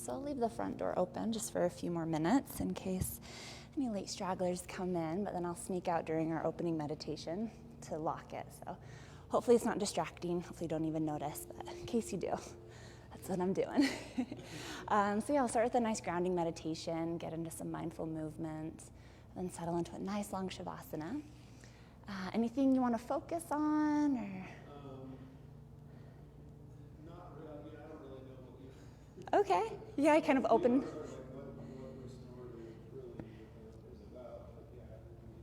So I'll leave the front door open just for a few more minutes in case any late stragglers come in, but then I'll sneak out during our opening meditation to lock it. So hopefully it's not distracting. Hopefully you don't even notice, but in case you do, that's what I'm doing. So yeah, I'll start with a nice grounding meditation, get into some mindful movement, then settle into a nice long Shavasana. Anything you want to focus on, or? Not really. I mean, I don't really know what you. Okay. Yeah, I kind of open. Sort of like what the story really is about.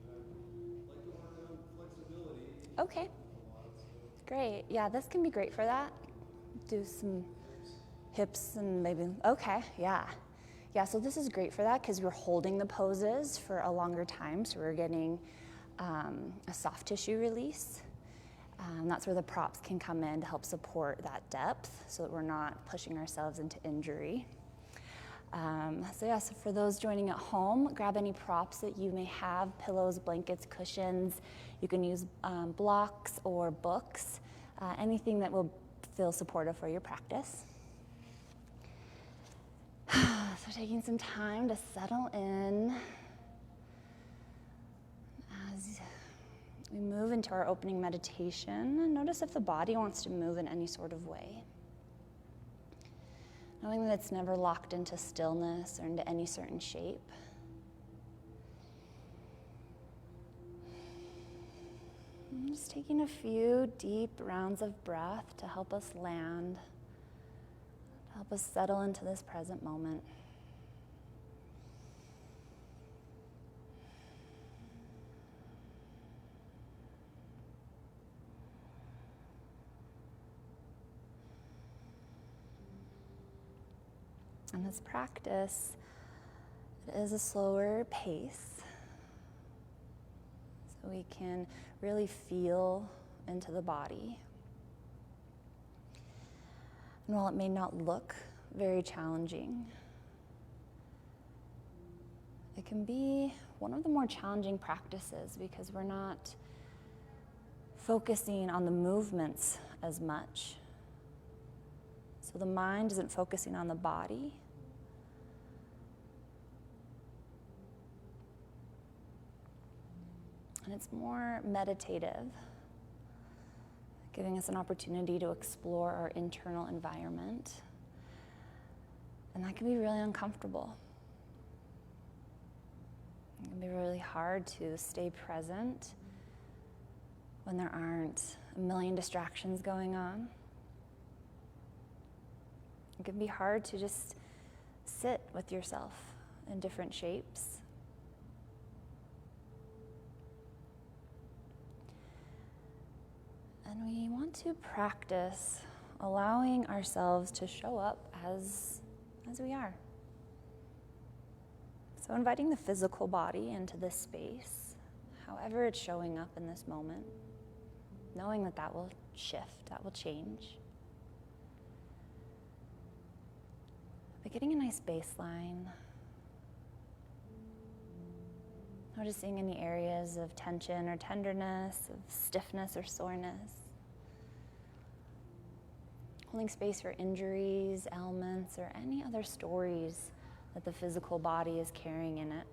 But yeah, I like to work on flexibility. Okay. A lot, so. Great. Yeah, this can be great for that. Do some hips and maybe, okay, yeah. Yeah, so this is great for that because we're holding the poses for a longer time, so we're getting a soft tissue release. That's where the props can come in to help support that depth so that we're not pushing ourselves into injury. So for those joining at home, grab any props that you may have, pillows, blankets, cushions. You can use blocks or books, anything that will feel supportive for your practice. So taking some time to settle in as we move into our opening meditation. Notice if the body wants to move in any sort of way. Knowing that it's never locked into stillness or into any certain shape. And just taking a few deep rounds of breath to help us land, to help us settle into this present moment. And this practice, it is a slower pace, so we can really feel into the body. And while it may not look very challenging, it can be one of the more challenging practices because we're not focusing on the movements as much. So the mind isn't focusing on the body. And it's more meditative, giving us an opportunity to explore our internal environment. And that can be really uncomfortable. It can be really hard to stay present when there aren't a million distractions going on. It can be hard to just sit with yourself in different shapes. And we want to practice allowing ourselves to show up as we are. So inviting the physical body into this space, however it's showing up in this moment, knowing that that will shift, that will change. But getting a nice baseline, noticing any areas of tension or tenderness, of stiffness or soreness. Holding space for injuries, ailments, or any other stories that the physical body is carrying in it.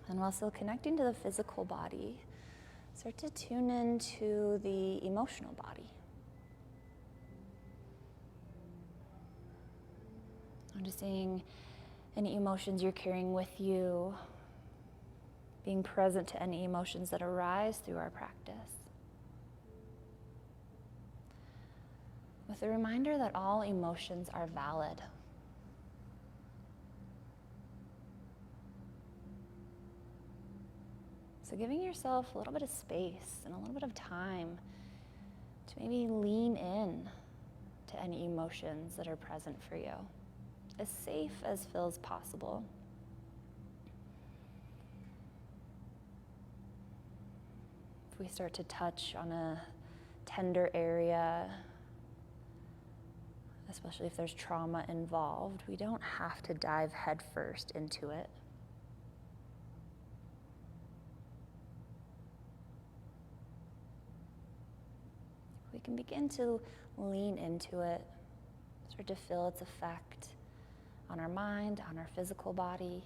And while still connecting to the physical body, start to tune into the emotional body. Noticing any emotions you're carrying with you, being present to any emotions that arise through our practice. With a reminder that all emotions are valid. So giving yourself a little bit of space and a little bit of time to maybe lean in to any emotions that are present for you, as safe as feels possible. If we start to touch on a tender area, especially if there's trauma involved. We don't have to dive headfirst into it. We can begin to lean into it, start to feel its effect on our mind, on our physical body.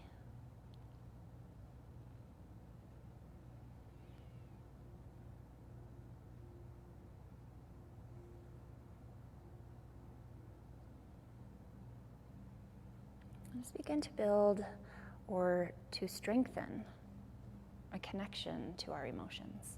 And just begin to build or to strengthen a connection to our emotions.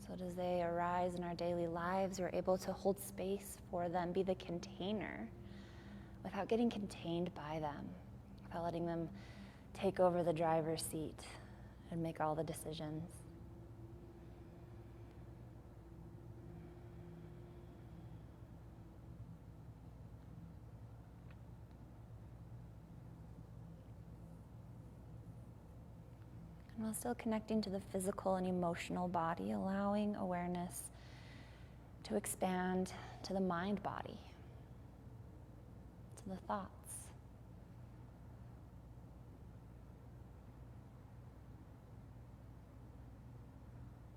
So as they arise in our daily lives, we're able to hold space for them, be the container, without getting contained by them, without letting them take over the driver's seat and make all the decisions. And while still connecting to the physical and emotional body, allowing awareness to expand to the mind body, to the thoughts.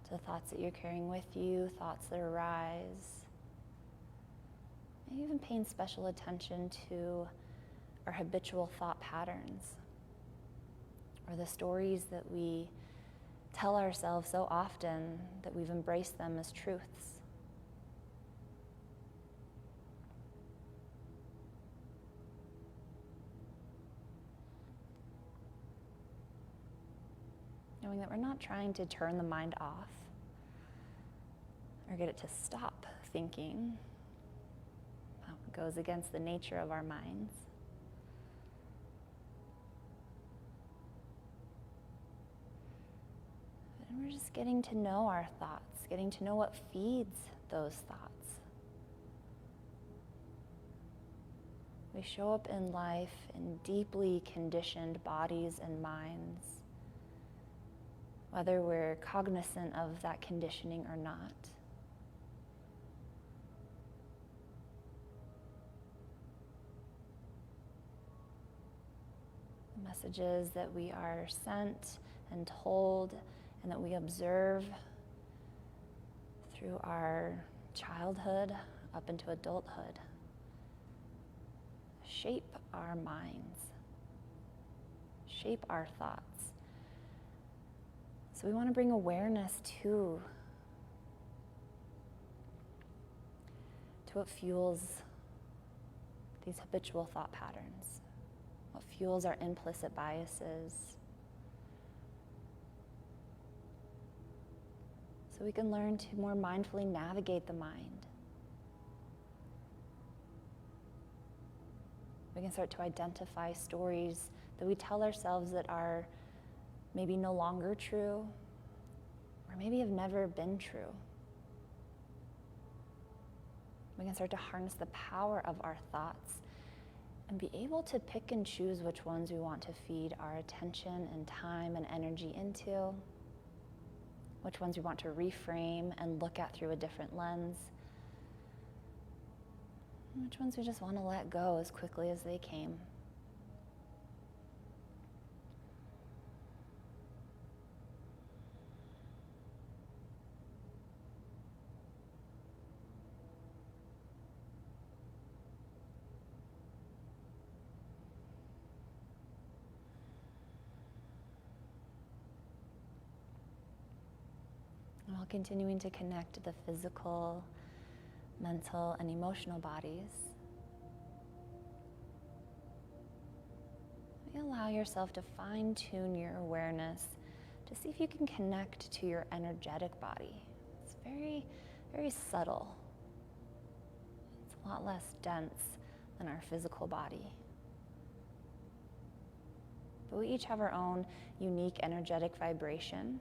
To the thoughts that you're carrying with you, thoughts that arise. Maybe even paying special attention to our habitual thought patterns, or the stories that we tell ourselves so often that we've embraced them as truths. Knowing that we're not trying to turn the mind off or get it to stop thinking. It goes against the nature of our minds. And we're just getting to know our thoughts, getting to know what feeds those thoughts. We show up in life in deeply conditioned bodies and minds, whether we're cognizant of that conditioning or not. The messages that we are sent and told and that we observe through our childhood up into adulthood shape our minds, shape our thoughts. So we want to bring awareness to what fuels these habitual thought patterns, what fuels our implicit biases, so we can learn to more mindfully navigate the mind. We can start to identify stories that we tell ourselves that are maybe no longer true, or maybe have never been true. We can start to harness the power of our thoughts and be able to pick and choose which ones we want to feed our attention and time and energy into, which ones we want to reframe and look at through a different lens, and which ones we just want to let go as quickly as they came. While continuing to connect to the physical, mental, and emotional bodies, you allow yourself to fine-tune your awareness to see if you can connect to your energetic body. It's very, very subtle. It's a lot less dense than our physical body. But we each have our own unique energetic vibration.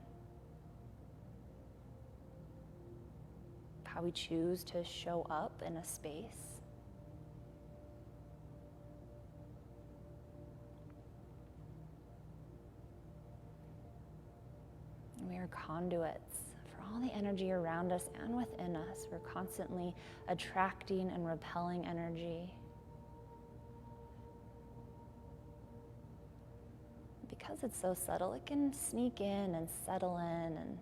How we choose to show up in a space. are conduits for all the energy around us and within us. We're constantly attracting and repelling energy. Because it's so subtle, it can sneak in and settle in and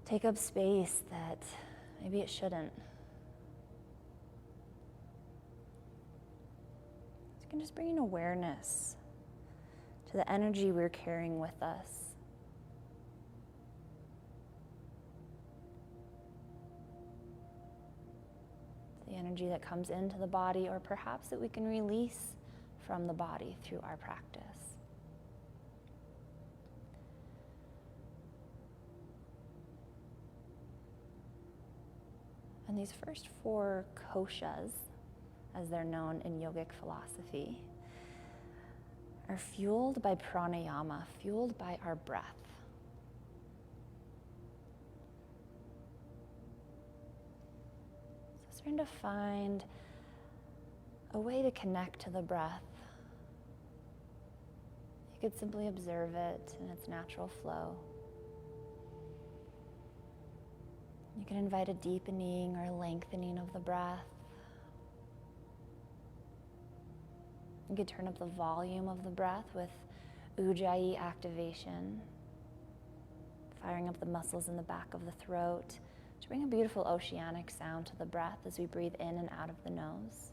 take up space that maybe it shouldn't. So you can just bring in awareness to the energy we're carrying with us. The energy that comes into the body, or perhaps that we can release from the body through our practice. And these first 4 koshas, as they're known in yogic philosophy, are fueled by pranayama, fueled by our breath. So starting to find a way to connect to the breath. You could simply observe it in its natural flow. You can invite a deepening or lengthening of the breath. You could turn up the volume of the breath with ujjayi activation, firing up the muscles in the back of the throat to bring a beautiful oceanic sound to the breath as we breathe in and out of the nose.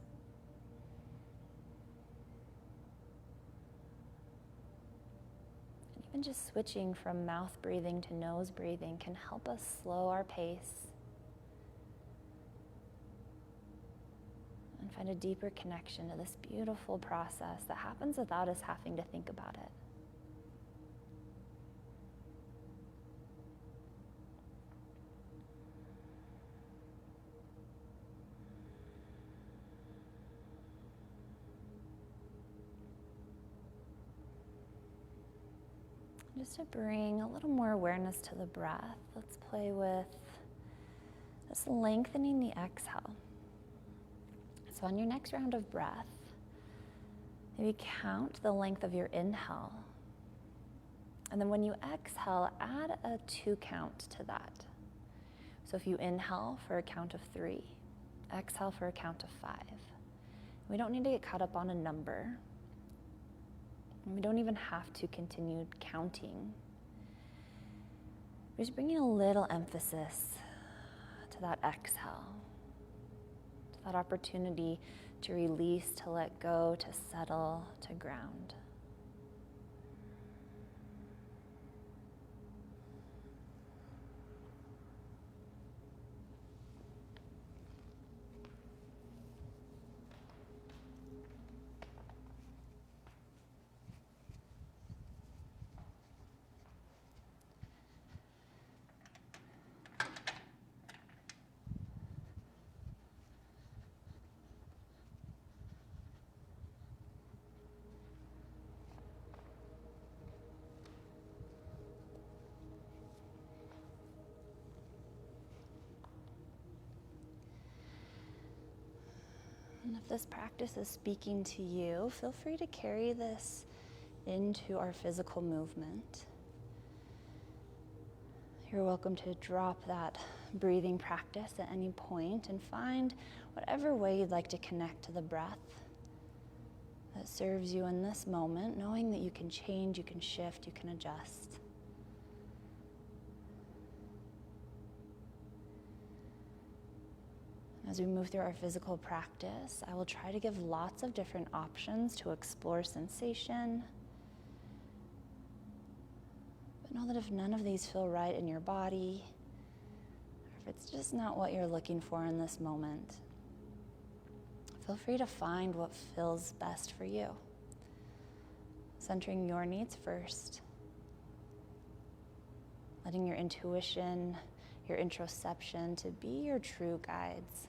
And even just switching from mouth breathing to nose breathing can help us slow our pace and find a deeper connection to this beautiful process that happens without us having to think about it. Just to bring a little more awareness to the breath, let's play with just lengthening the exhale. So on your next round of breath, maybe count the length of your inhale. And then when you exhale, add a 2 count to that. So if you inhale for a count of 3, exhale for a count of 5. We don't need to get caught up on a number. And we don't even have to continue counting. We're just bringing a little emphasis to that exhale, to that opportunity to release, to let go, to settle, to ground. And if this practice is speaking to you, feel free to carry this into our physical movement. You're welcome to drop that breathing practice at any point and find whatever way you'd like to connect to the breath that serves you in this moment, knowing that you can change, you can shift, you can adjust. As we move through our physical practice, I will try to give lots of different options to explore sensation. But know that if none of these feel right in your body, or if it's just not what you're looking for in this moment, feel free to find what feels best for you. Centering your needs first. Letting your intuition, your introspection to be your true guides.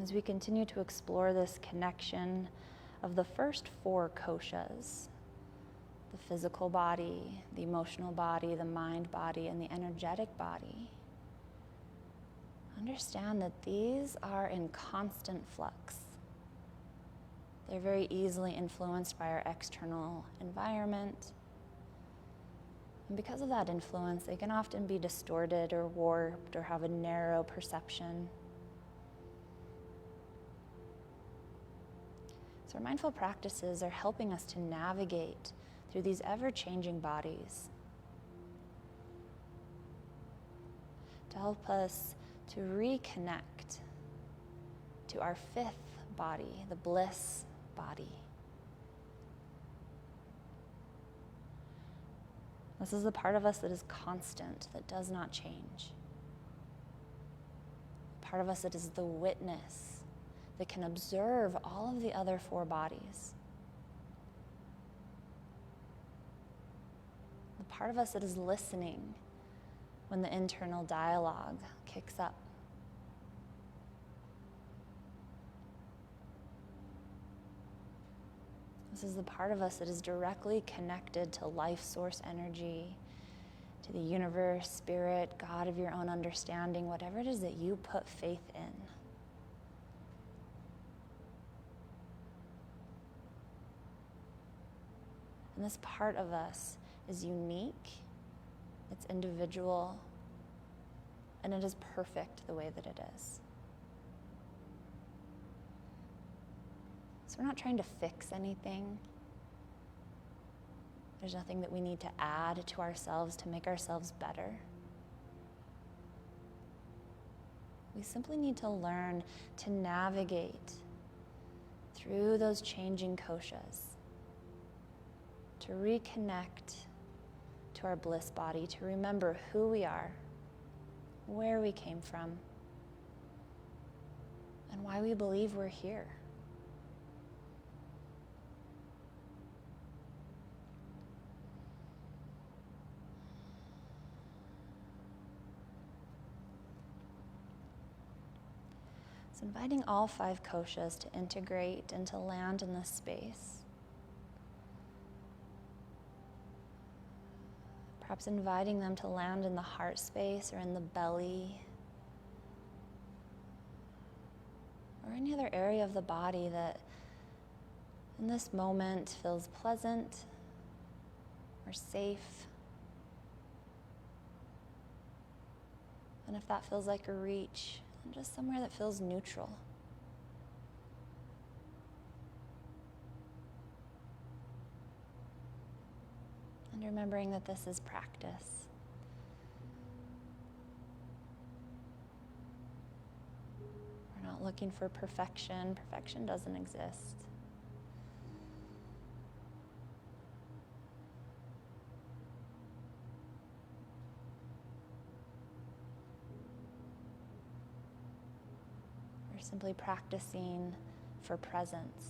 As we continue to explore this connection of the first 4 koshas, the physical body, the emotional body, the mind body, and the energetic body, understand that these are in constant flux. They're very easily influenced by our external environment. And because of that influence, they can often be distorted or warped or have a narrow perception. So our mindful practices are helping us to navigate through these ever-changing bodies, to help us to reconnect to our fifth body, the bliss body. This is the part of us that is constant, that does not change. Part of us that is the witness, that can observe all of the other four bodies. The part of us that is listening when the internal dialogue kicks up. This is the part of us that is directly connected to life source energy, to the universe, spirit, God of your own understanding, whatever it is that you put faith in. And this part of us is unique, it's individual, and it is perfect the way that it is. So we're not trying to fix anything. There's nothing that we need to add to ourselves to make ourselves better. We simply need to learn to navigate through those changing koshas, to reconnect to our bliss body, to remember who we are, where we came from, and why we believe we're here. So inviting all five koshas to integrate and to land in this space. Perhaps inviting them to land in the heart space or in the belly, or any other area of the body that in this moment feels pleasant or safe. And if that feels like a reach, then just somewhere that feels neutral. And remembering that this is practice. We're not looking for perfection. Perfection doesn't exist. We're simply practicing for presence.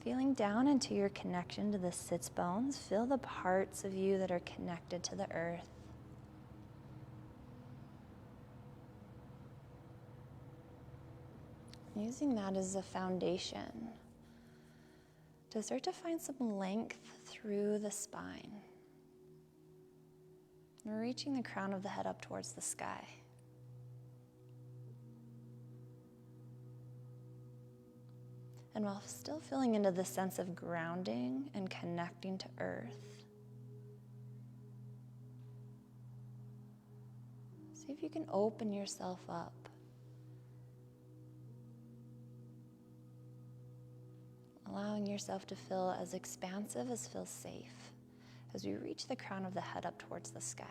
Feeling down into your connection to the sits bones, feel the parts of you that are connected to the earth. Using that as a foundation to start to find some length through the spine. We're reaching the crown of the head up towards the sky. And while still feeling into the sense of grounding and connecting to earth, see if you can open yourself up. Allowing yourself to feel as expansive as feels safe as we reach the crown of the head up towards the sky.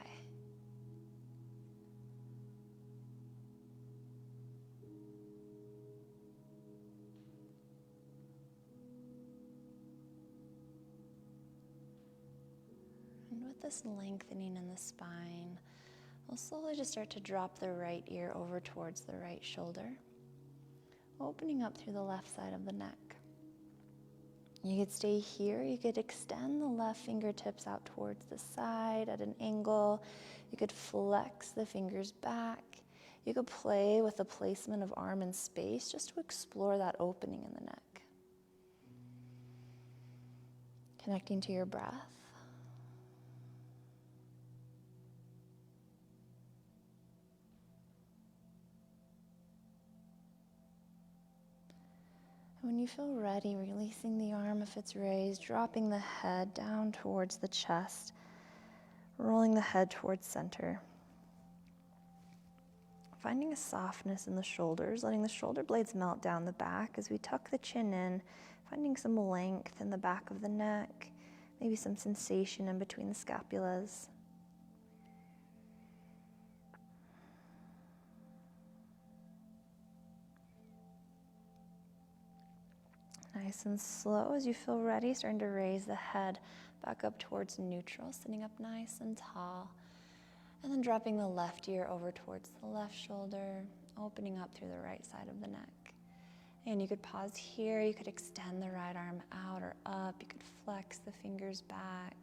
And with this lengthening in the spine, we'll slowly just start to drop the right ear over towards the right shoulder, opening up through the left side of the neck. You could stay here. You could extend the left fingertips out towards the side at an angle. You could flex the fingers back. You could play with the placement of arm in space just to explore that opening in the neck. Connecting to your breath. When you feel ready, releasing the arm if it's raised, dropping the head down towards the chest, rolling the head towards center. Finding a softness in the shoulders, letting the shoulder blades melt down the back as we tuck the chin in, finding some length in the back of the neck, maybe some sensation in between the scapulas. Nice and slow as you feel ready, starting to raise the head back up towards neutral, sitting up nice and tall. And then dropping the left ear over towards the left shoulder, opening up through the right side of the neck. And you could pause here, you could extend the right arm out or up, you could flex the fingers back,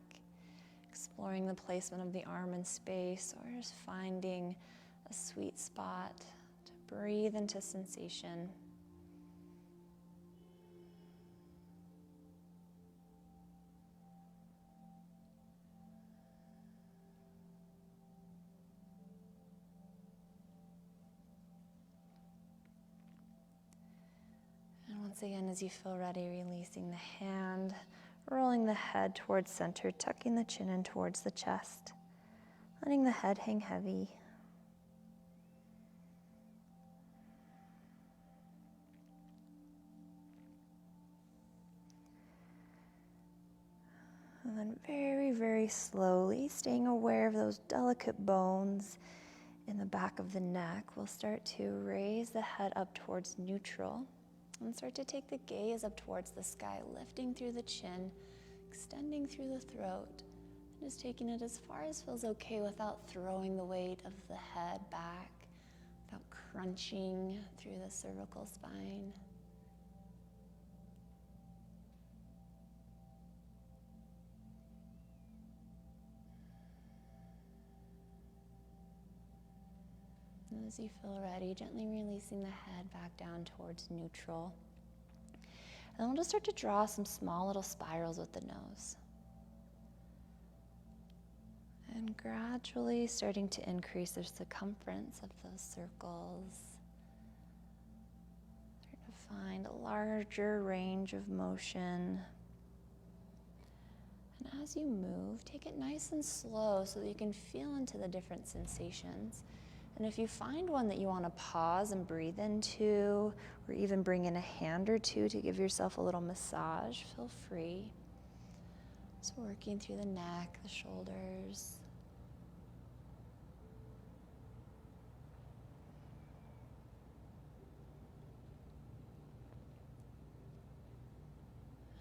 exploring the placement of the arm in space, or just finding a sweet spot to breathe into sensation. Once again, as you feel ready, releasing the hand, rolling the head towards center, tucking the chin in towards the chest, letting the head hang heavy. And then very, very slowly, staying aware of those delicate bones in the back of the neck, we'll start to raise the head up towards neutral. And start to take the gaze up towards the sky, lifting through the chin, extending through the throat, and just taking it as far as feels okay without throwing the weight of the head back, without crunching through the cervical spine. And as you feel ready, gently releasing the head back down towards neutral. And we'll just start to draw some small little spirals with the nose. And gradually starting to increase the circumference of those circles. Start to find a larger range of motion. And as you move, take it nice and slow so that you can feel into the different sensations. And if you find one that you want to pause and breathe into, or even bring in a hand or two to give yourself a little massage, feel free. So working through the neck, the shoulders.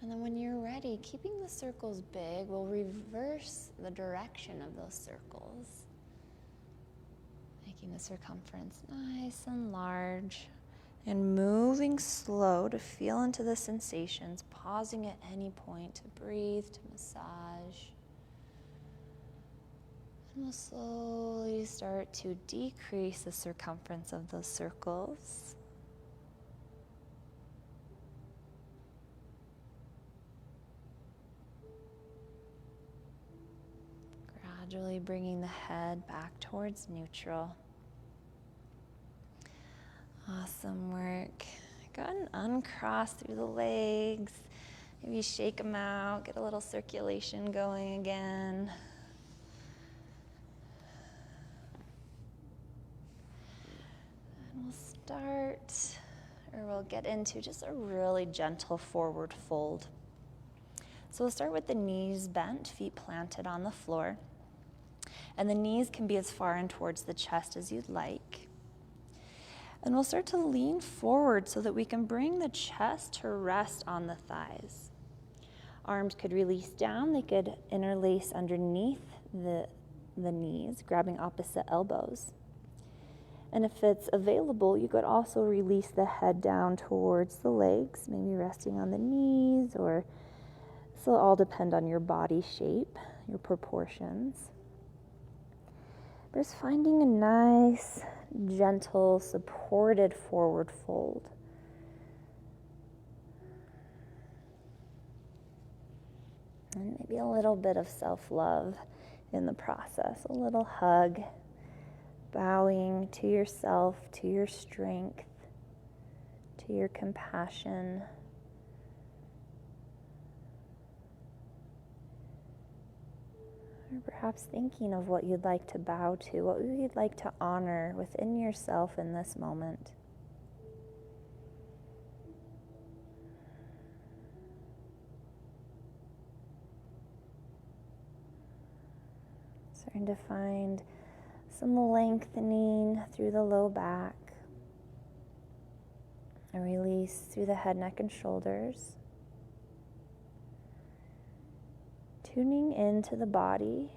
And then when you're ready, keeping the circles big, we'll reverse the direction of those circles. Making the circumference nice and large and moving slow to feel into the sensations, pausing at any point to breathe, to massage. And we'll slowly start to decrease the circumference of those circles. Gradually bringing the head back towards neutral. Awesome work. Go ahead and uncross through the legs. Maybe shake them out, get a little circulation going again. And we'll start, or we'll get into just a really gentle forward fold. So we'll start with the knees bent, feet planted on the floor. And the knees can be as far in towards the chest as you'd like. And we'll start to lean forward so that we can bring the chest to rest on the thighs. Arms could release down. They could interlace underneath the knees, grabbing opposite elbows. And if it's available, you could also release the head down towards the legs, maybe resting on the knees or This will all depend on your body shape, your proportions. But just finding a nice, gentle, supported forward fold. And maybe a little bit of self-love in the process, a little hug, bowing to yourself, to your strength, to your compassion. Or perhaps thinking of what you'd like to bow to, what you'd like to honor within yourself in this moment. Starting to find some lengthening through the low back, a release through the head, neck, and shoulders. Tuning into the body.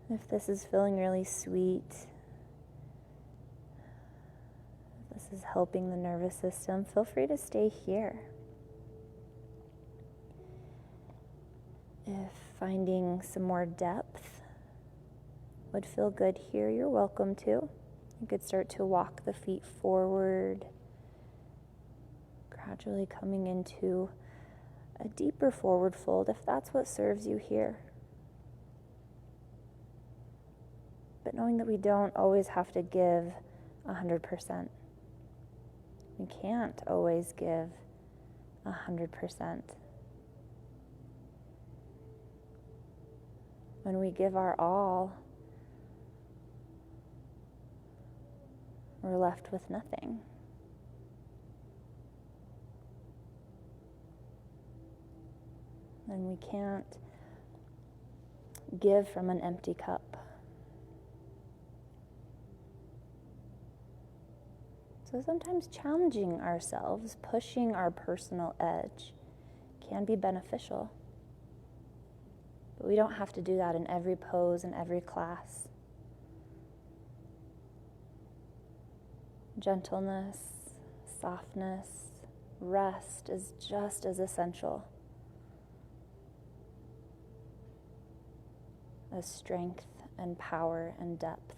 If this is feeling really sweet, if this is helping the nervous system, feel free to stay here. If finding some more depth would feel good here, you're welcome to. You could start to walk the feet forward, gradually coming into a deeper forward fold if that's what serves you here. But knowing that we don't always have to give 100%. We can't always give 100%. When we give our all, we're left with nothing. And we can't give from an empty cup. So sometimes challenging ourselves, pushing our personal edge, can be beneficial. But we don't have to do that in every pose and every class. Gentleness, softness, rest is just as essential as strength and power and depth.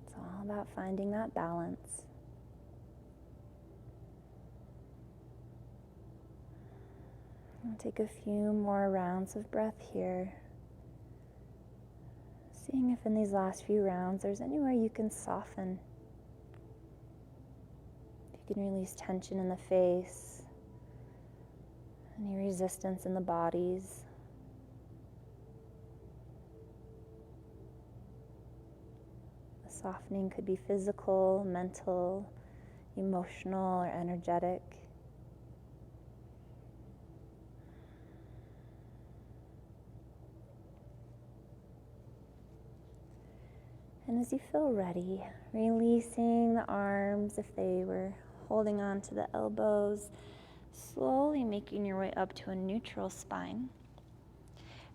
It's all about finding that balance. I'll take a few more rounds of breath here. Seeing if in these last few rounds there's anywhere you can soften. You can release tension in the face, any resistance in the bodies. The softening could be physical, mental, emotional, or energetic. And as you feel ready, releasing the arms if they were holding on to the elbows, slowly making your way up to a neutral spine.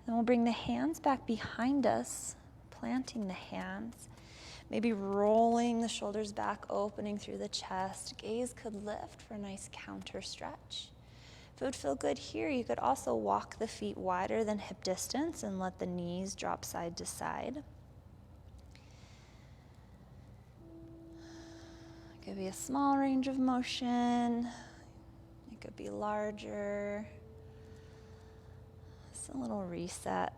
Then we'll bring the hands back behind us, planting the hands, maybe rolling the shoulders back, opening through the chest. Gaze could lift for a nice counter stretch. If it would feel good here, you could also walk the feet wider than hip distance and let the knees drop side to side. It could be a small range of motion. It could be larger. Just a little reset.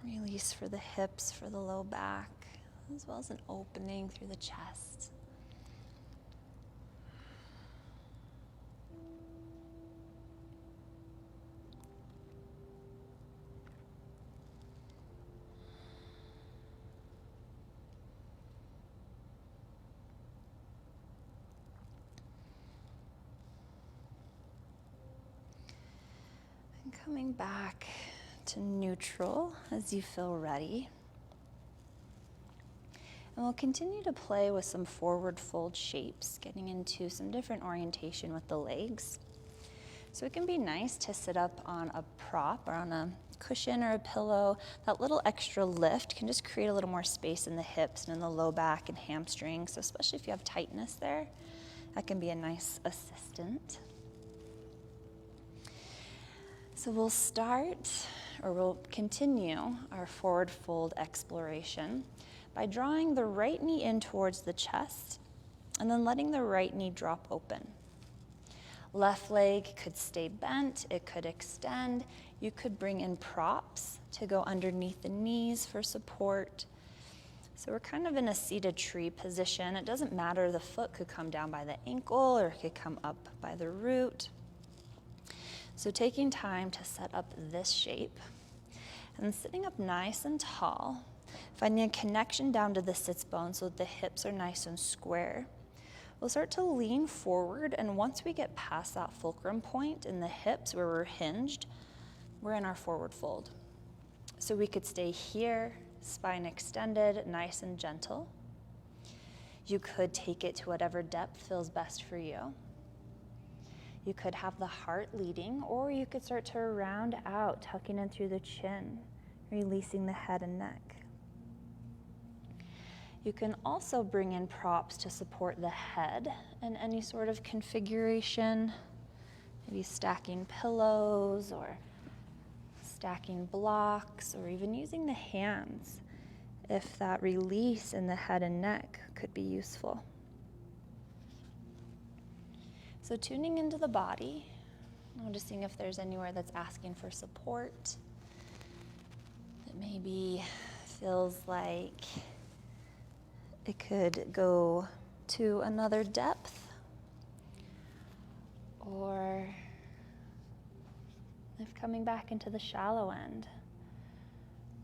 Release for the hips, for the low back, as well as an opening through the chest. Coming back to neutral as you feel ready. And we'll continue to play with some forward fold shapes, getting into some different orientation with the legs. So it can be nice to sit up on a prop or on a cushion or a pillow. That little extra lift can just create a little more space in the hips and in the low back and hamstrings. So especially if you have tightness there, that can be a nice assistant. So we'll continue our forward fold exploration by drawing the right knee in towards the chest and then letting the right knee drop open. Left leg could stay bent, it could extend. You could bring in props to go underneath the knees for support. So we're kind of in a seated tree position. It doesn't matter, the foot could come down by the ankle or it could come up by the root. So taking time to set up this shape and sitting up nice and tall, finding a connection down to the sits bone so that the hips are nice and square. We'll start to lean forward, and once we get past that fulcrum point in the hips where we're hinged, we're in our forward fold. So we could stay here, spine extended, nice and gentle. You could take it to whatever depth feels best for you. You could have the heart leading, or you could start to round out, tucking in through the chin, releasing the head and neck. You can also bring in props to support the head in any sort of configuration, maybe stacking pillows or stacking blocks, or even using the hands if that release in the head and neck could be useful. So tuning into the body, noticing if there's anywhere that's asking for support, that maybe feels like it could go to another depth, or if coming back into the shallow end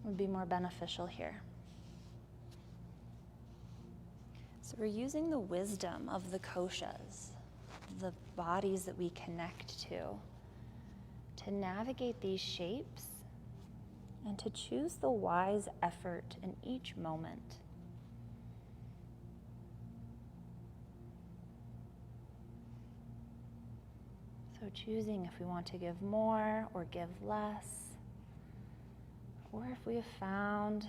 would be more beneficial here. So we're using the wisdom of the koshas, the bodies that we connect to navigate these shapes and to choose the wise effort in each moment. So choosing if we want to give more or give less, or if we have found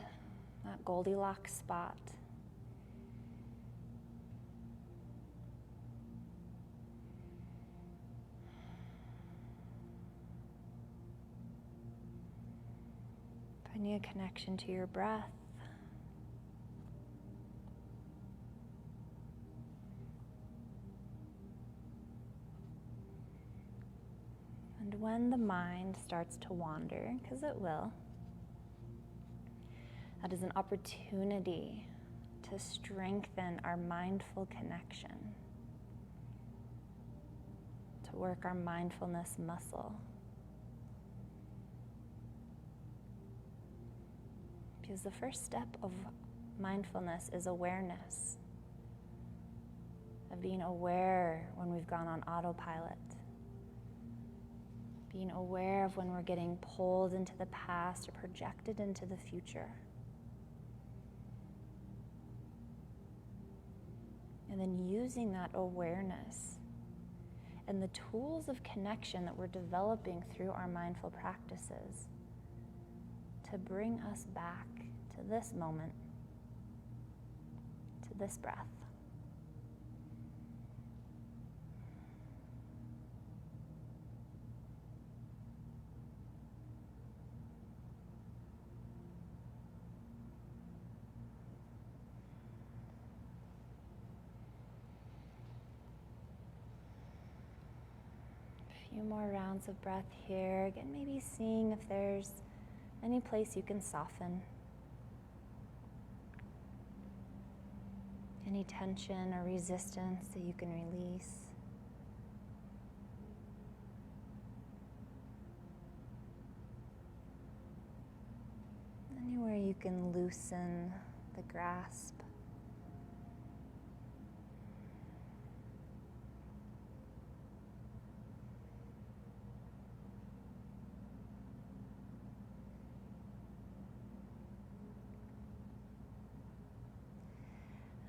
that Goldilocks spot. Finding a connection to your breath. And when the mind starts to wander, because it will, that is an opportunity to strengthen our mindful connection, to work our mindfulness muscle. Because the first step of mindfulness is awareness, of being aware when we've gone on autopilot, being aware of when we're getting pulled into the past or projected into the future. And then using that awareness and the tools of connection that we're developing through our mindful practices to bring us back to this moment, to this breath. A few more rounds of breath here. Again, maybe seeing if there's any place you can soften, any tension or resistance that you can release. Anywhere you can loosen the grasp.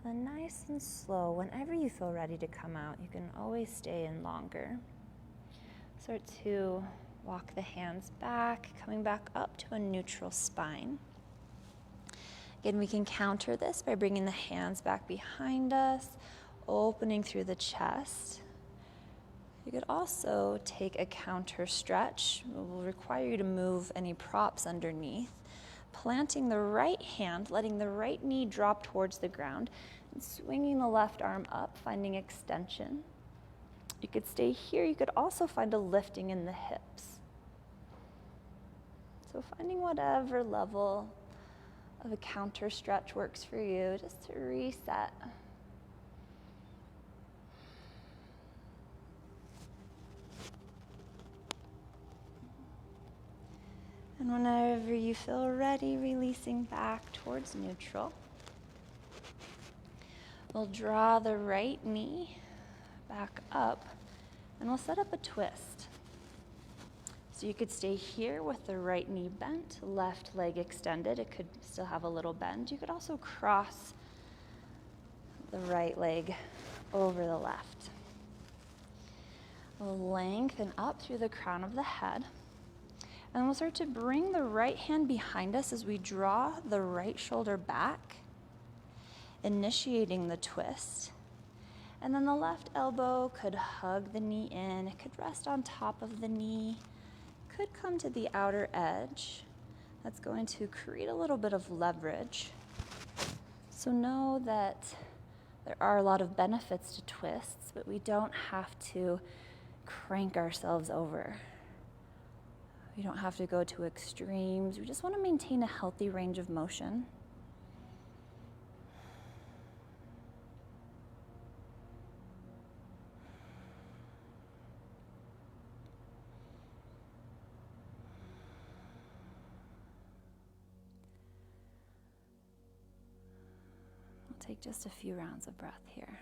And nice and slow, whenever you feel ready to come out, you can always stay in longer. Start to walk the hands back, coming back up to a neutral spine. Again, we can counter this by bringing the hands back behind us, opening through the chest. You could also take a counter stretch. It will require you to move any props underneath, planting the right hand, letting the right knee drop towards the ground, and swinging the left arm up, finding extension. You could stay here. You could also find a lifting in the hips. So finding whatever level of a counter stretch works for you, just to reset. And whenever you feel ready, releasing back towards neutral. We'll draw the right knee back up, and we'll set up a twist. So you could stay here with the right knee bent, left leg extended. It could still have a little bend. You could also cross the right leg over the left. We'll lengthen up through the crown of the head. And we'll start to bring the right hand behind us as we draw the right shoulder back, initiating the twist. And then the left elbow could hug the knee in. It could rest on top of the knee. Could come to the outer edge. That's going to create a little bit of leverage. So know that there are a lot of benefits to twists, but we don't have to crank ourselves over. We don't have to go to extremes. We just want to maintain a healthy range of motion. We'll take just a few rounds of breath here.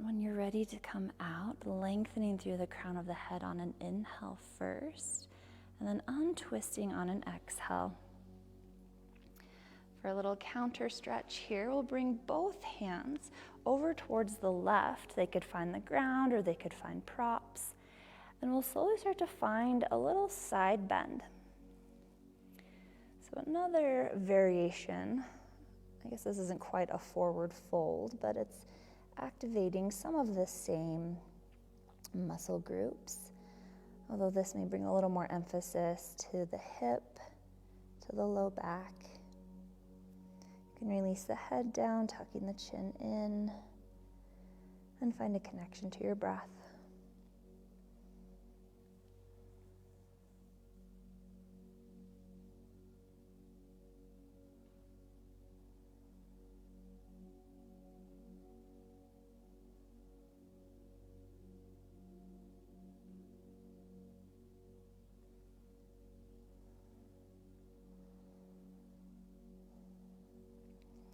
When you're ready to come out, lengthening through the crown of the head on an inhale first, and then untwisting on an exhale. For a little counter stretch here, we'll bring both hands over towards the left. They could find the ground or they could find props. And we'll slowly start to find a little side bend. So another variation, I guess this isn't quite a forward fold, but it's activating some of the same muscle groups, although this may bring a little more emphasis to the hip, to the low back. You can release the head down, tucking the chin in, and find a connection to your breath.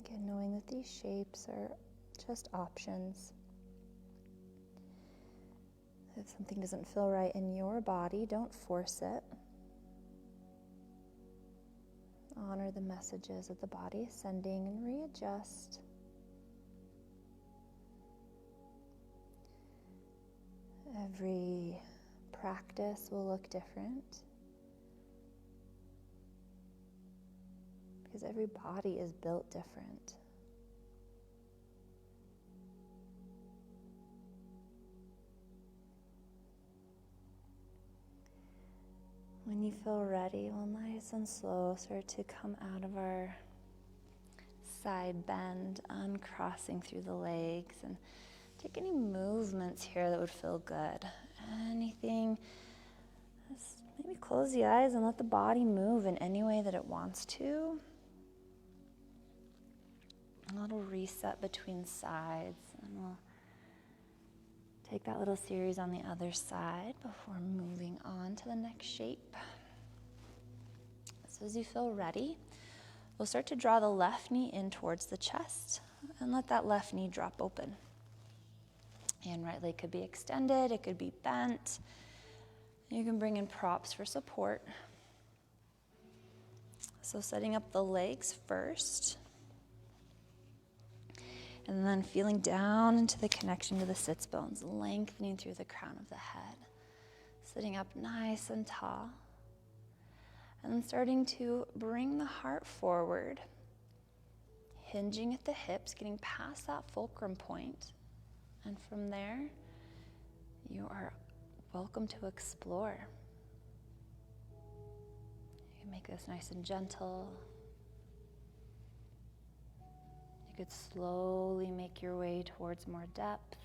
Again, knowing that these shapes are just options. If something doesn't feel right in your body, don't force it. Honor the messages that the body is sending and readjust. Every practice will look different, because every body is built different. When you feel ready, we'll nice and slow start to come out of our side bend, uncrossing through the legs, and take any movements here that would feel good. Anything, just maybe close the eyes and let the body move in any way that it wants to. A little reset between sides, and we'll take that little series on the other side before moving on to the next shape. So as you feel ready, we'll start to draw the left knee in towards the chest and let that left knee drop open. And right leg could be extended, it could be bent. You can bring in props for support. So setting up the legs first, and then feeling down into the connection to the sits bones, lengthening through the crown of the head. Sitting up nice and tall. And then starting to bring the heart forward, hinging at the hips, getting past that fulcrum point. And from there, you are welcome to explore. You can make this nice and gentle. You could slowly make your way towards more depth.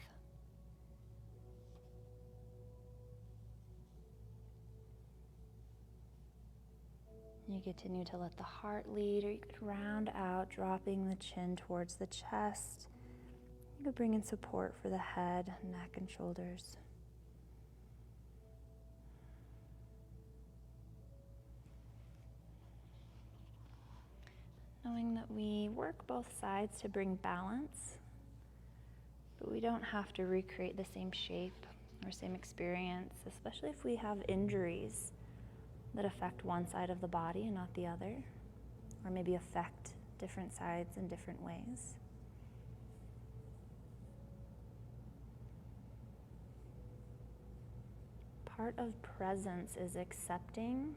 You continue to let the heart lead, or you could round out, dropping the chin towards the chest. You could bring in support for the head, neck, and shoulders. Knowing that we work both sides to bring balance, but we don't have to recreate the same shape or same experience, especially if we have injuries that affect one side of the body and not the other, or maybe affect different sides in different ways. Part of presence is accepting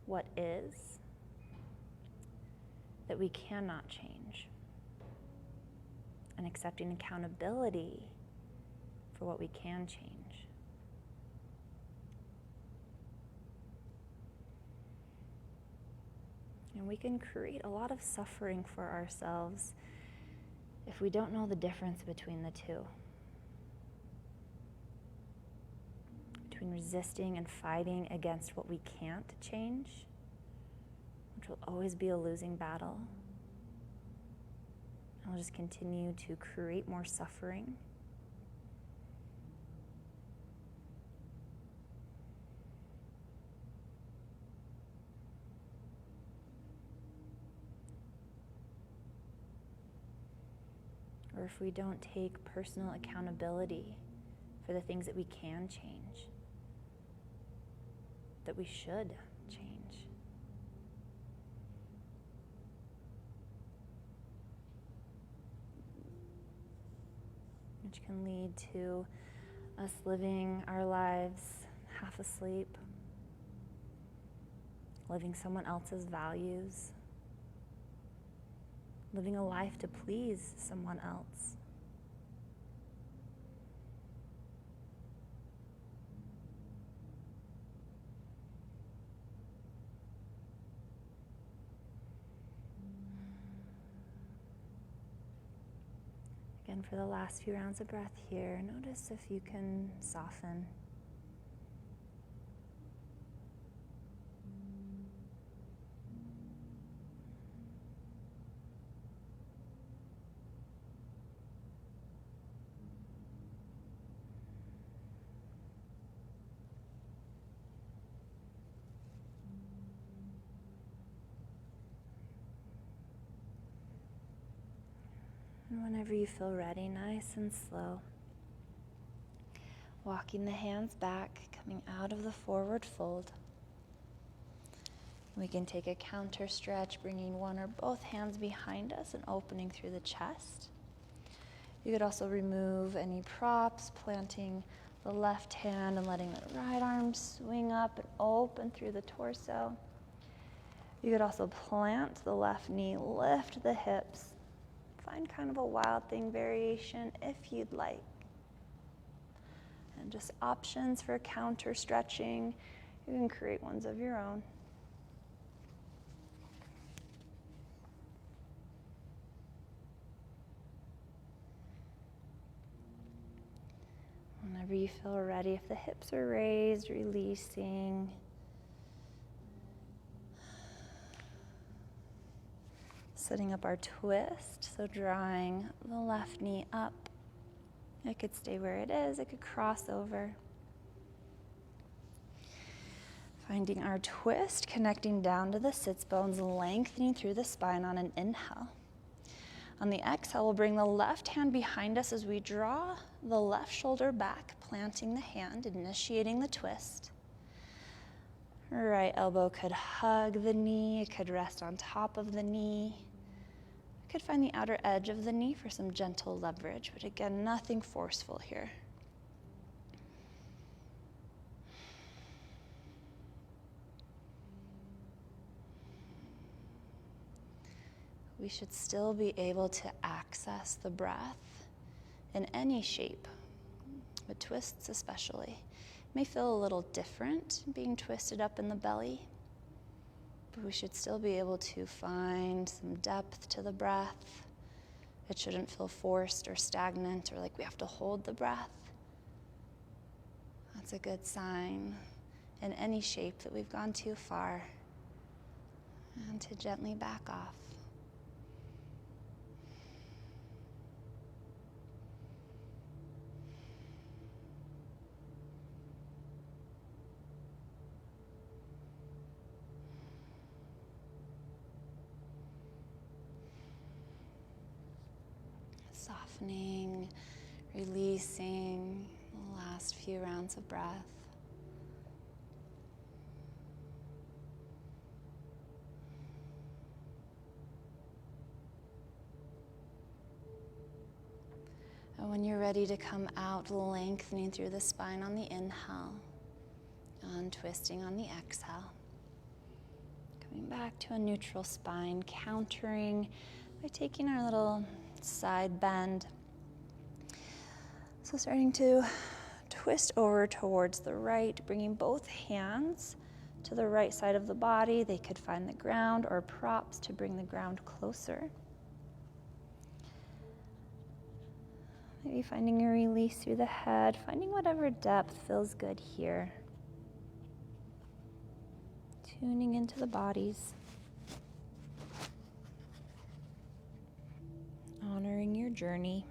what is, that we cannot change, and accepting accountability for what we can change. And we can create a lot of suffering for ourselves if we don't know the difference between the two. Between resisting and fighting against what we can't change, which will always be a losing battle. And we'll just continue to create more suffering. Or if we don't take personal accountability for the things that we can change, that we should change. Which can lead to us living our lives half asleep, living someone else's values, living a life to please someone else. Again, for the last few rounds of breath here, notice if you can soften. And whenever you feel ready, nice and slow, walking the hands back, coming out of the forward fold. We can take a counter stretch, bringing one or both hands behind us and opening through the chest. You could also remove any props, planting the left hand and letting the right arm swing up and open through the torso. You could also plant the left knee, lift the hips. Find kind of a wild thing variation if you'd like. And just options for counter stretching. You can create ones of your own. Whenever you feel ready, if the hips are raised, releasing. Setting up our twist, so drawing the left knee up. It could stay where it is, it could cross over. Finding our twist, connecting down to the sits bones, lengthening through the spine on an inhale. On the exhale, we'll bring the left hand behind us as we draw the left shoulder back, planting the hand, initiating the twist. Right elbow could hug the knee. It could rest on top of the knee. You could find the outer edge of the knee for some gentle leverage, but again, nothing forceful here. We should still be able to access the breath in any shape, but twists especially. It may feel a little different being twisted up in the belly, but we should still be able to find some depth to the breath. It shouldn't feel forced or stagnant or like we have to hold the breath. That's a good sign in any shape that we've gone too far, and to gently back off. Softening, releasing the last few rounds of breath. And when you're ready to come out, lengthening through the spine on the inhale, untwisting on the exhale. Coming back to a neutral spine, countering by taking our little side bend. So starting to twist over towards the right, bringing both hands to the right side of the body. They could find the ground or props to bring the ground closer. Maybe finding a release through the head, finding whatever depth feels good here. Tuning into the bodies. Honoring your journey.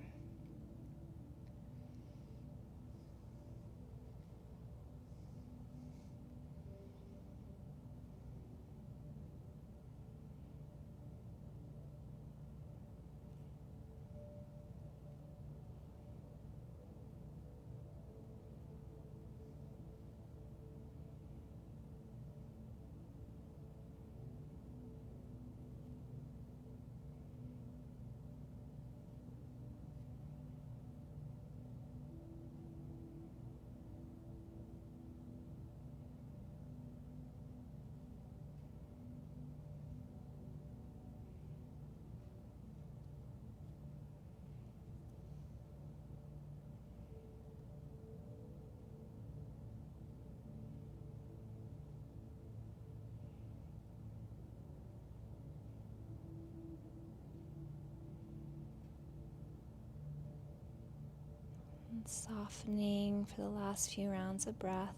And softening for the last few rounds of breath.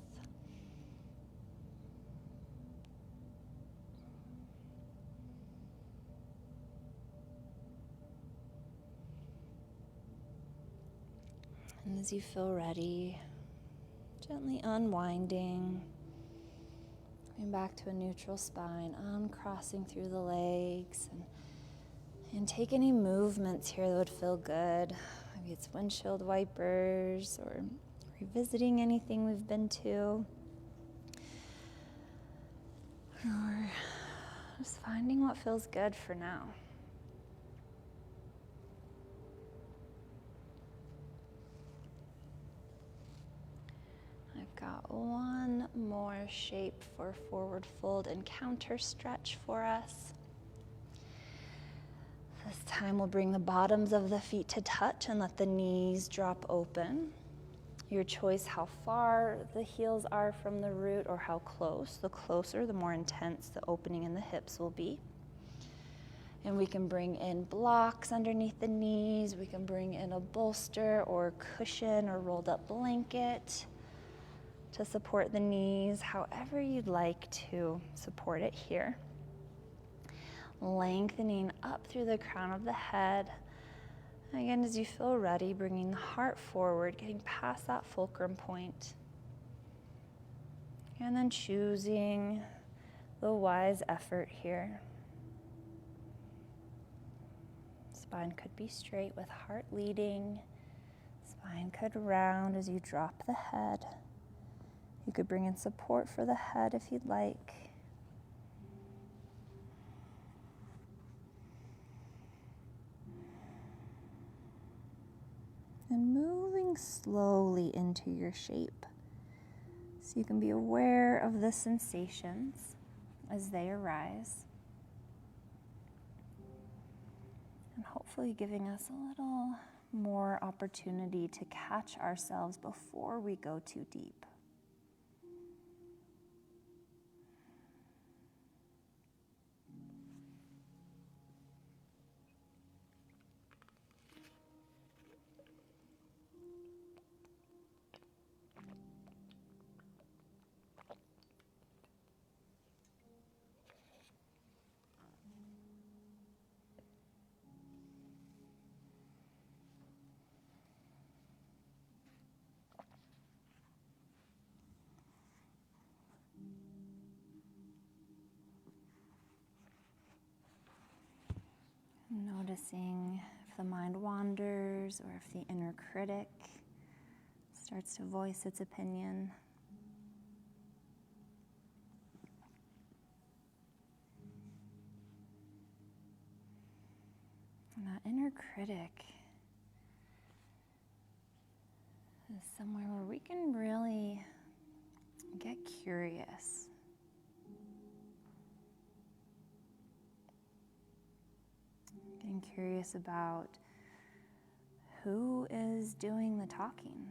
And as you feel ready, gently unwinding, coming back to a neutral spine, uncrossing through the legs, and take any movements here that would feel good. Maybe it's windshield wipers or revisiting anything we've been to, or just finding what feels good for now. I've got one more shape for forward fold and counter stretch for us. This time we'll bring the bottoms of the feet to touch and let the knees drop open. Your choice how far the heels are from the root or how close. The closer, the more intense the opening in the hips will be. And we can bring in blocks underneath the knees. We can bring in a bolster or cushion or rolled up blanket to support the knees, however you'd like to support it here. Lengthening up through the crown of the head. Again, as you feel ready, bringing the heart forward, getting past that fulcrum point. And then choosing the wise effort here. Spine could be straight with heart leading. Spine could round as you drop the head. You could bring in support for the head if you'd like. And moving slowly into your shape. So you can be aware of the sensations as they arise. And hopefully giving us a little more opportunity to catch ourselves before we go too deep. Noticing if the mind wanders or if the inner critic starts to voice its opinion. And that inner critic is somewhere where we can really get curious. Getting curious about who is doing the talking.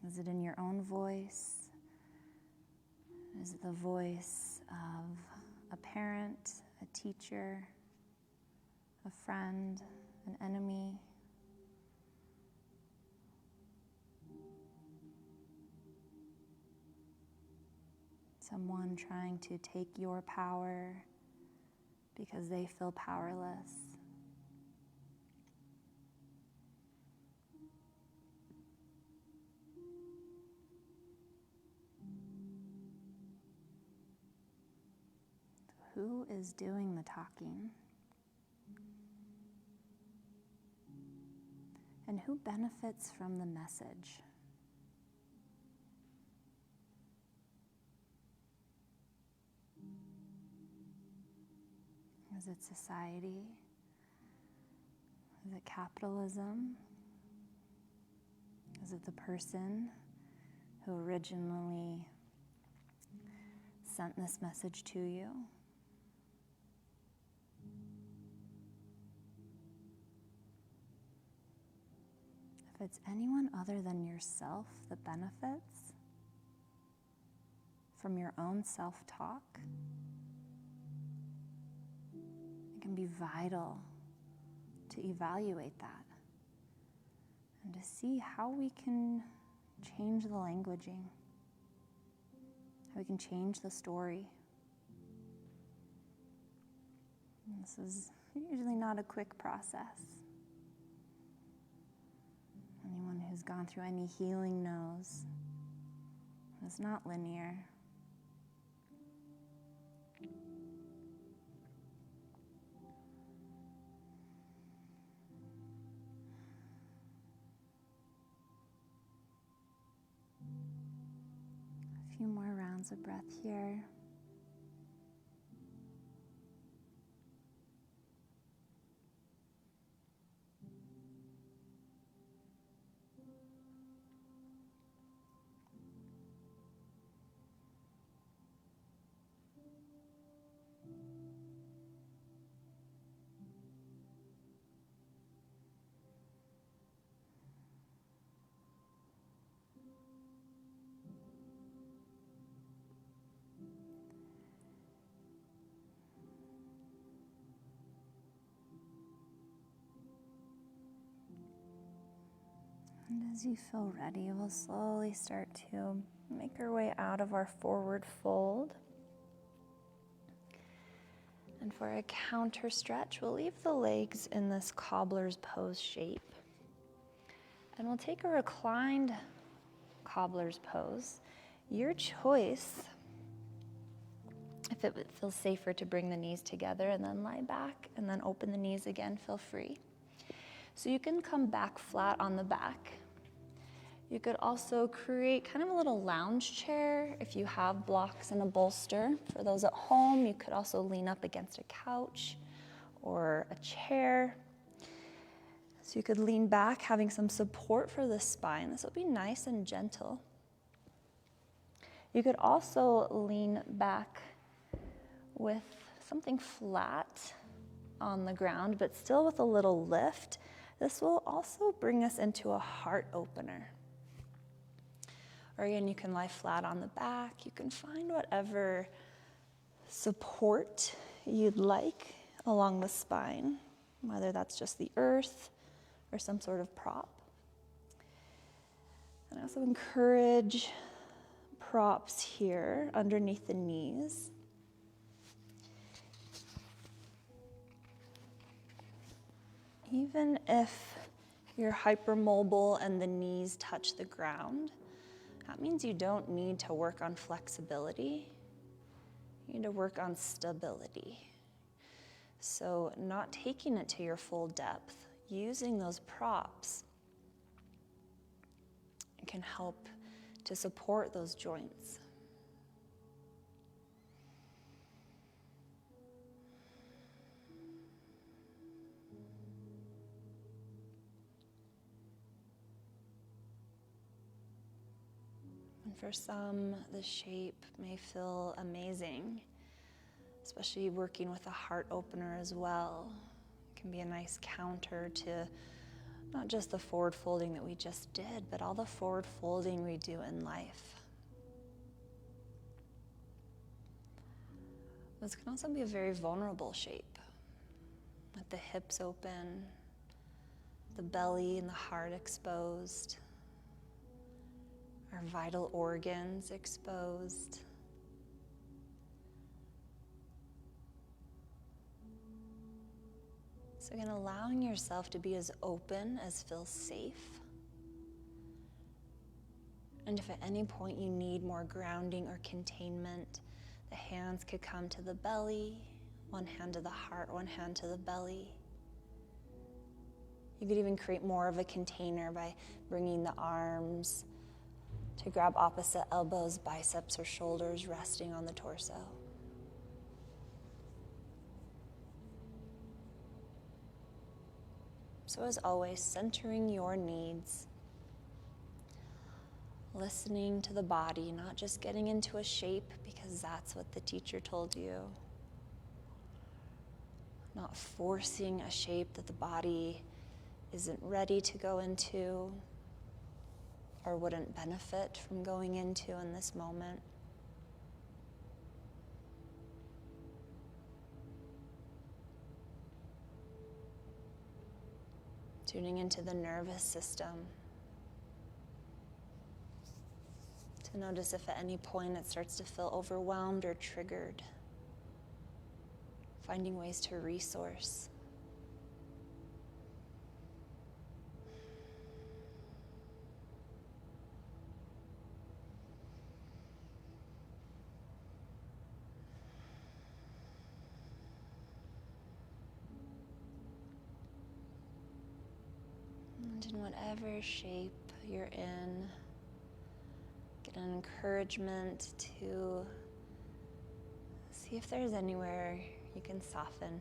Is it in your own voice? Is it the voice of a parent, a teacher, a friend, an enemy? Someone trying to take your power because they feel powerless. Who is doing the talking? And who benefits from the message? Is it society? Is it capitalism? Is it the person who originally sent this message to you? If it's anyone other than yourself that benefits from your own self-talk, it can be vital to evaluate that and to see how we can change the languaging, how we can change the story. And this is usually not a quick process. Anyone who's gone through any healing knows it's not linear. A few more rounds of breath here. And as you feel ready, we'll slowly start to make our way out of our forward fold. And for a counter stretch, we'll leave the legs in this cobbler's pose shape. And we'll take a reclined cobbler's pose. Your choice, if it feels safer to bring the knees together and then lie back and then open the knees again, feel free. So you can come back flat on the back. You could also create kind of a little lounge chair if you have blocks and a bolster. For those at home, you could also lean up against a couch or a chair. So you could lean back, having some support for the spine. This will be nice and gentle. You could also lean back with something flat on the ground, but still with a little lift. This will also bring us into a heart opener. Or again, you can lie flat on the back. You can find whatever support you'd like along the spine, whether that's just the earth or some sort of prop. And I also encourage props here underneath the knees. Even if you're hypermobile and the knees touch the ground, that means you don't need to work on flexibility. You need to work on stability. So not taking it to your full depth, using those props can help to support those joints. And for some, the shape may feel amazing, especially working with a heart opener as well. It can be a nice counter to not just the forward folding that we just did, but all the forward folding we do in life. This can also be a very vulnerable shape, with the hips open, the belly and the heart exposed, our vital organs exposed. So again, allowing yourself to be as open as feels safe. And if at any point you need more grounding or containment, the hands could come to the belly, one hand to the heart, one hand to the belly. You could even create more of a container by bringing the arms to grab opposite elbows, biceps, or shoulders, resting on the torso. So as always, centering your needs, listening to the body, not just getting into a shape because that's what the teacher told you, not forcing a shape that the body isn't ready to go into or wouldn't benefit from going into in this moment. Tuning into the nervous system to notice if at any point it starts to feel overwhelmed or triggered. Finding ways to resource. And in whatever shape you're in, get an encouragement to see if there's anywhere you can soften.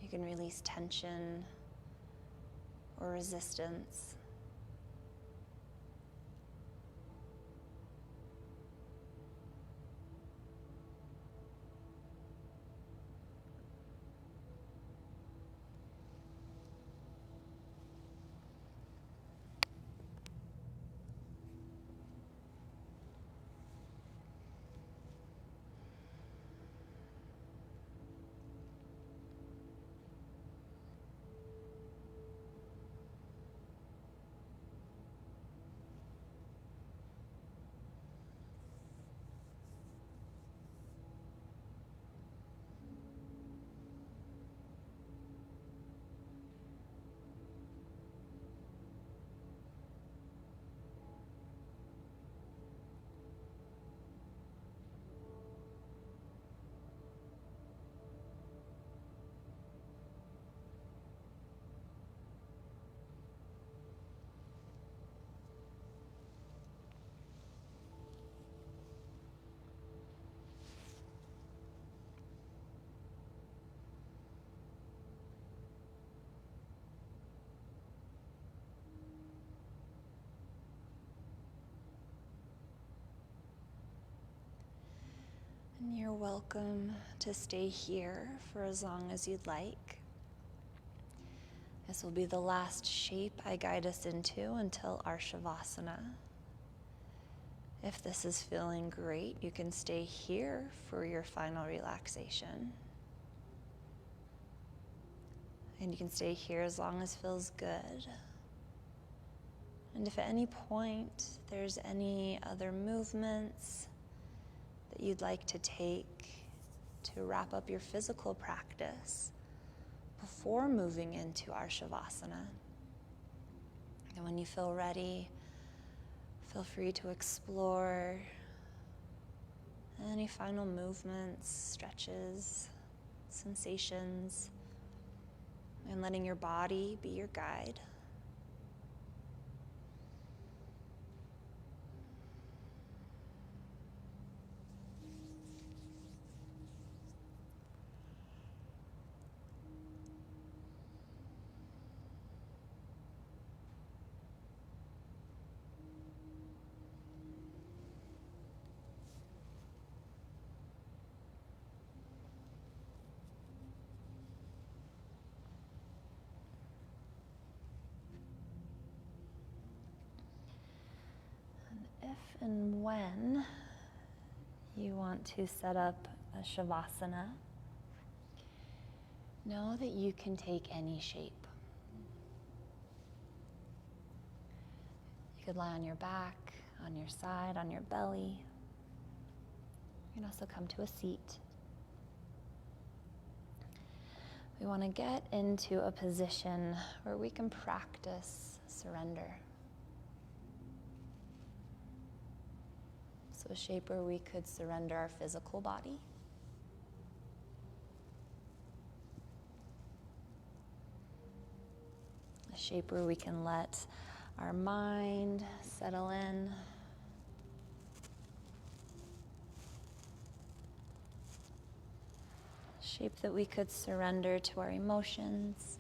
You can release tension or resistance. And you're welcome to stay here for as long as you'd like. This will be the last shape I guide us into until our Shavasana. If this is feeling great, you can stay here for your final relaxation. And you can stay here as long as feels good. And if at any point there's any other movements that you'd like to take to wrap up your physical practice before moving into our Shavasana, and when you feel ready, feel free to explore any final movements, stretches, sensations, and letting your body be your guide. If and when you want to set up a Shavasana, know that you can take any shape. You could lie on your back, on your side, on your belly. You can also come to a seat. We want to get into a position where we can practice surrender. So a shape where we could surrender our physical body. A shape where we can let our mind settle in. A shape that we could surrender to our emotions.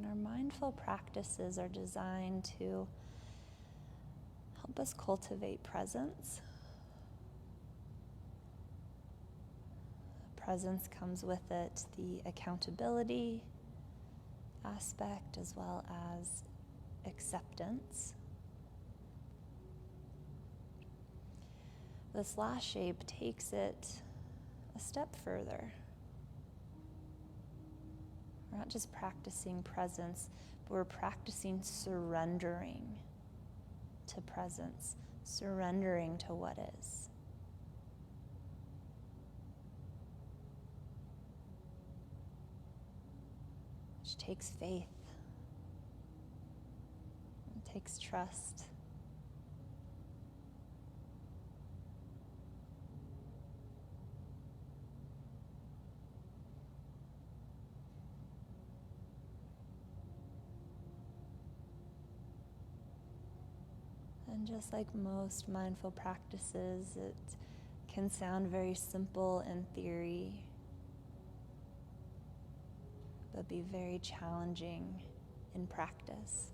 Our mindful practices are designed to help us cultivate presence. Presence comes with it the accountability aspect as well as acceptance. This last shape takes it a step further. We're not just practicing presence, but we're practicing surrendering to presence, surrendering to what is. Which takes faith. It takes trust. And just like most mindful practices, it can sound very simple in theory, but be very challenging in practice.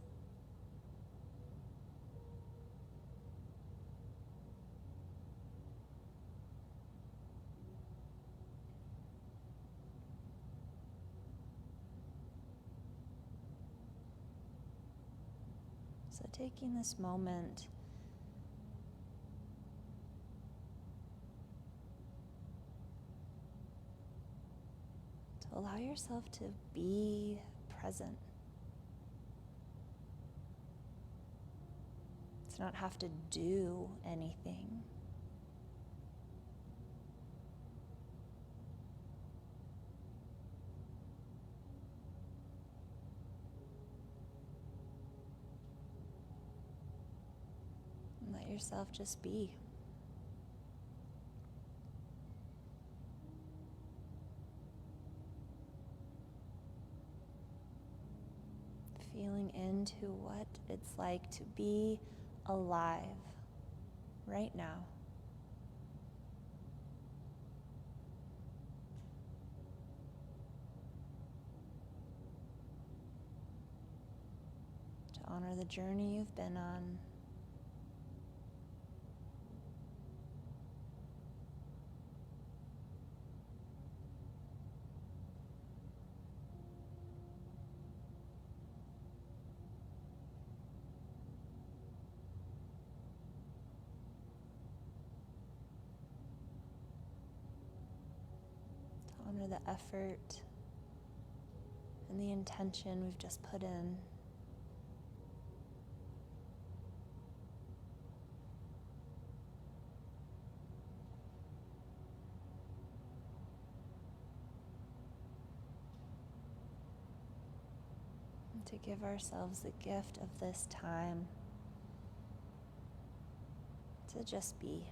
So taking this moment to allow yourself to be present. To not have to do anything. And let yourself just be. Feeling into what it's like to be alive right now. To honor the journey you've been on. Honor the effort and the intention we've just put in. And to give ourselves the gift of this time to just be.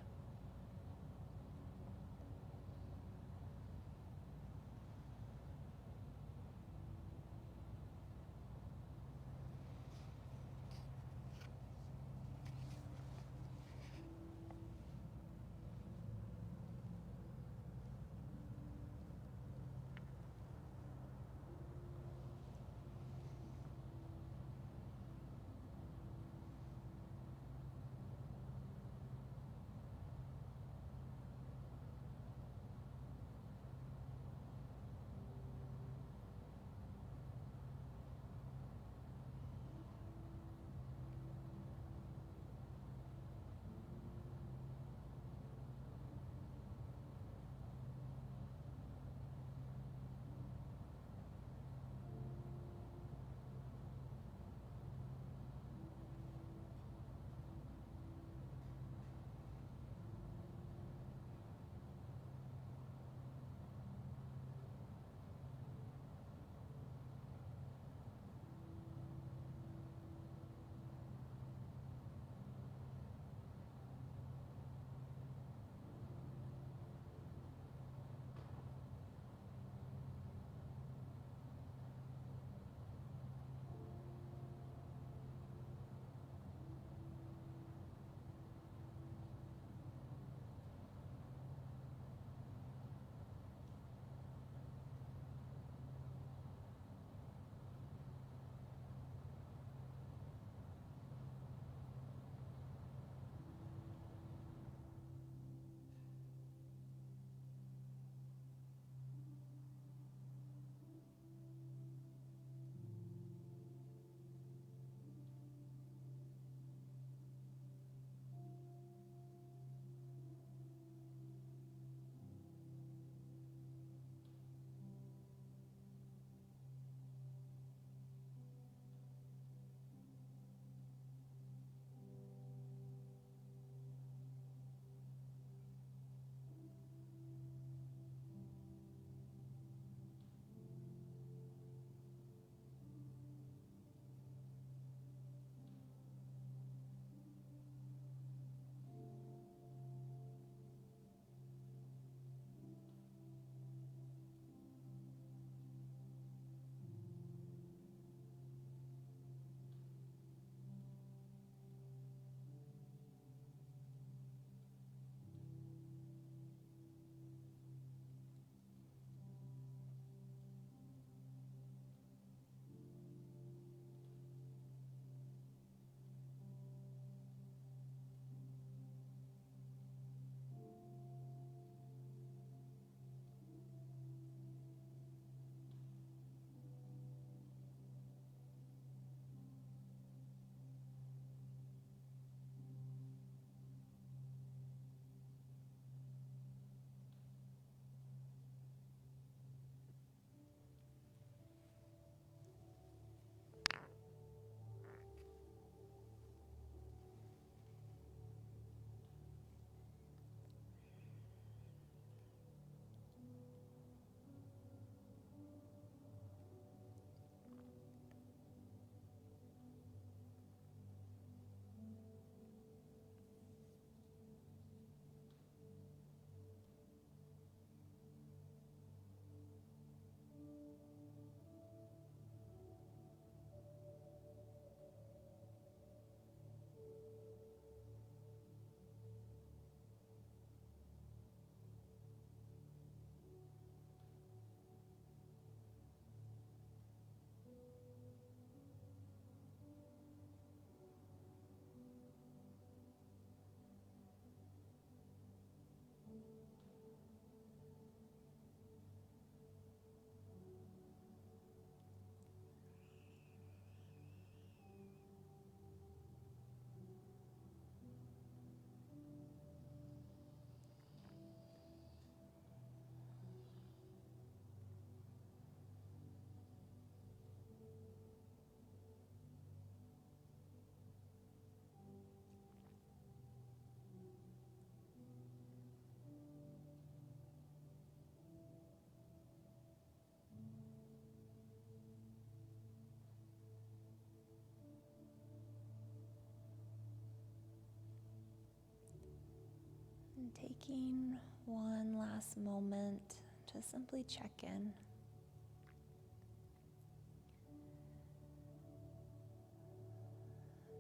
And taking one last moment to simply check in.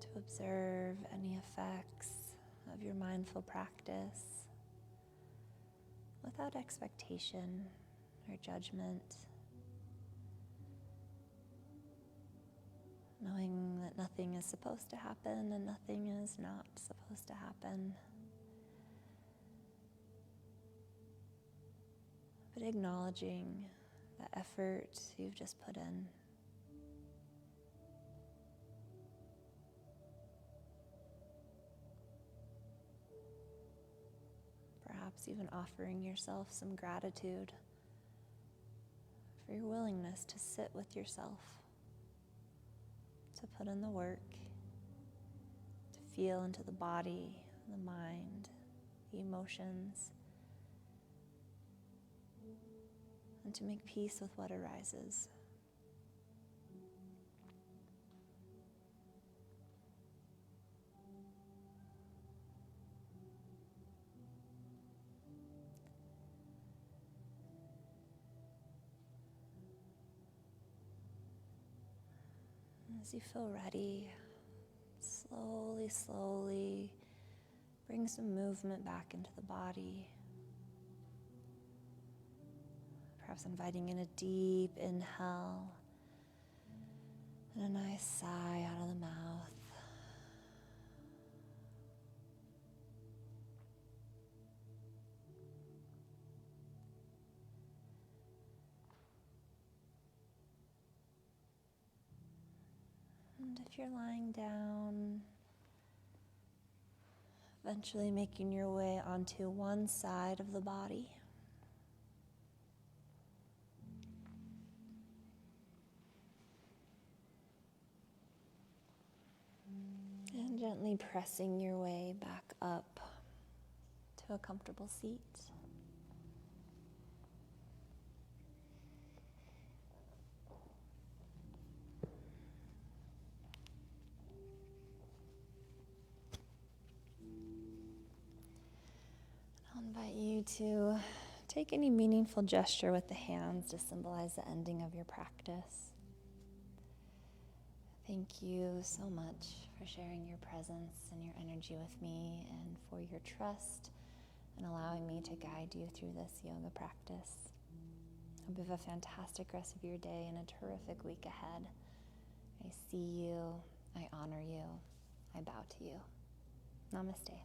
To observe any effects of your mindful practice without expectation or judgment. Knowing that nothing is supposed to happen and nothing is not supposed to happen. But acknowledging the effort you've just put in. Perhaps even offering yourself some gratitude for your willingness to sit with yourself, to put in the work, to feel into the body, the mind, the emotions, and to make peace with what arises. As you feel ready, slowly bring some movement back into the body. Perhaps inviting in a deep inhale and a nice sigh out of the mouth. And if you're lying down, eventually making your way onto one side of the body. And gently pressing your way back up to a comfortable seat. I'll invite you to take any meaningful gesture with the hands to symbolize the ending of your practice. Thank you so much for sharing your presence and your energy with me, and for your trust and allowing me to guide you through this yoga practice. Hope you have a fantastic rest of your day and a terrific week ahead. I see you, I honor you, I bow to you. Namaste.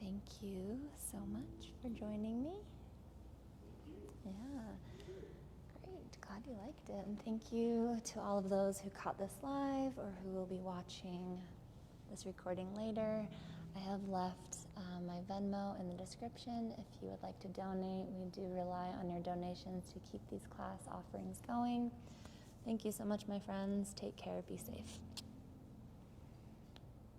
Thank you so much for joining me. Yeah, great. Glad you liked it. And thank you to all of those who caught this live or who will be watching this recording later. I have left my Venmo in the description if you would like to donate. We do rely on your donations to keep these class offerings going. Thank you so much, my friends. Take care. Be safe.